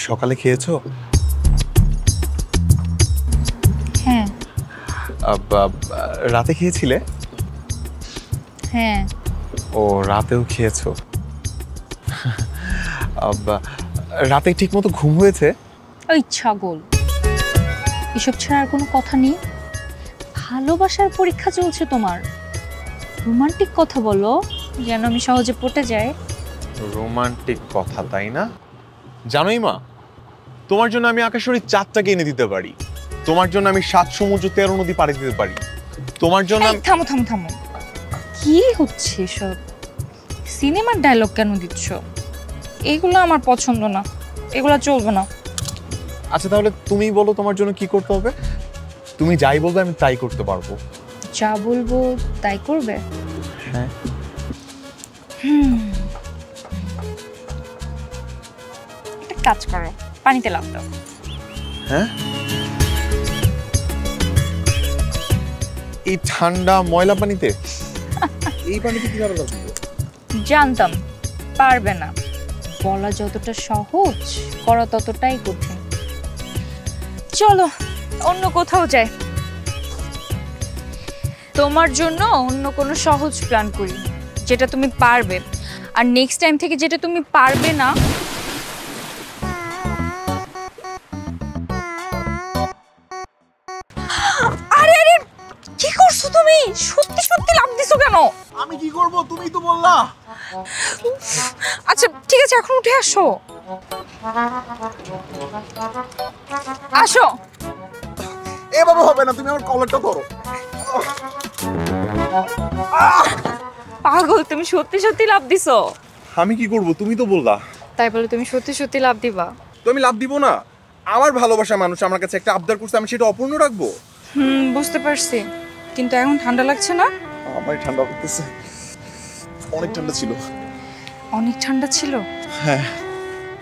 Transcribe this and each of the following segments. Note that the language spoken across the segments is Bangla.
সকালে খেয়েছো? হ্যাঁ। রাতে খেয়েছিলে? হ্যাঁ। ও, রাতেও খেয়েছো। রাতে ঠিকমতো ঘুম হয়েছে? ওই ছাগল, এসব ছাড়া আর কোনো কথা নেই? ভালোবাসার পরীক্ষা চলছে তোমার, রোমান্টিক কথা বলো যেন আমি সহজে পটে যাই। রোমান্টিক কথা, তাই না? জানোই মা, তোমার জন্য আমি আকাশের চাঁদটাকে এনে দিতে পারি, তোমার জন্য আমি 7 সমুদ্র 13 নদী পাড়ি দিতে পারি, তোমার জন্য। থামো থামো থামো, কি হচ্ছে এসব? সিনেমার ডায়লগ কেন দিচ্ছ? এগুলো আমার পছন্দ না, এগুলো চলবে না। আচ্ছা তাহলে তুমি বলো তোমার জন্য কি করতে হবে? তুমি যাই বলবে আমি তাই করতে পারবো। যা বলবো তাই করবে? হ্যাঁ। একটা কাজ করো, পানিতে লাফ দাও। হ্যাঁ? এই ঠান্ডা ময়লা পানিতে? এই পানিতে কিভাবে লাফ দিবে? জানতাম পারবে না, বলা যতটা সহজ করা ততটাই কঠিন। চলো অন্য কোথাও যাই, তোমার জন্য অন্য কোনো সহজ প্ল্যান করি যেটা তুমি পারবে, আর নেক্সট টাইম থেকে যেটা তুমি পারবে না। আরে আরে, কি করছো তুমি? সত্যি সত্যি লাফ দিছো কেন? আমি কি করব, তুমিই তো বললা। আচ্ছা ঠিক আছে, এখন উঠে আসো। আসো। এভাবে হবে না, তুমি আমার কলারটা ধরো। পাগল, তুমি সত্যি সত্যি লাফ দিছো? আমি কি করব, তুমি তো বললা। তাই বলে তুমি সত্যি সত্যি লাফ দিবা? তো আমি লাভ দিব না? আমার ভালোবাসা মানুষ আমার কাছে একটা আবদার করছে, আমি সেটা অপূর্ণ রাখবো? বুঝতে পারছি, কিন্তু এখন ঠান্ডা লাগছে না? আমার ঠান্ডা লাগতেছে, অনেক ঠান্ডা ছিল। অনেক ঠান্ডা ছিল? হ্যাঁ।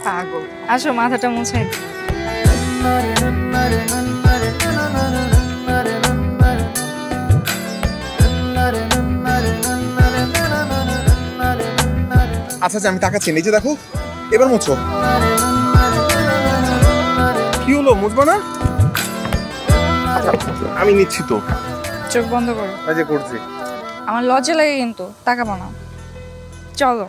পাগল, আসো মাথাটা মুছাই দিই। আচ্ছা আচ্ছা, আমি তাকাচ্ছি, নিচে দেখো, এবার মুছো। কি হলো, মুছবো না? আমি নিচ্ছি তো। চোখ বন্ধ করো। এই যে করছি। আমার লজ্জা লাগে কিন্তু, তাকাবো না। চলো।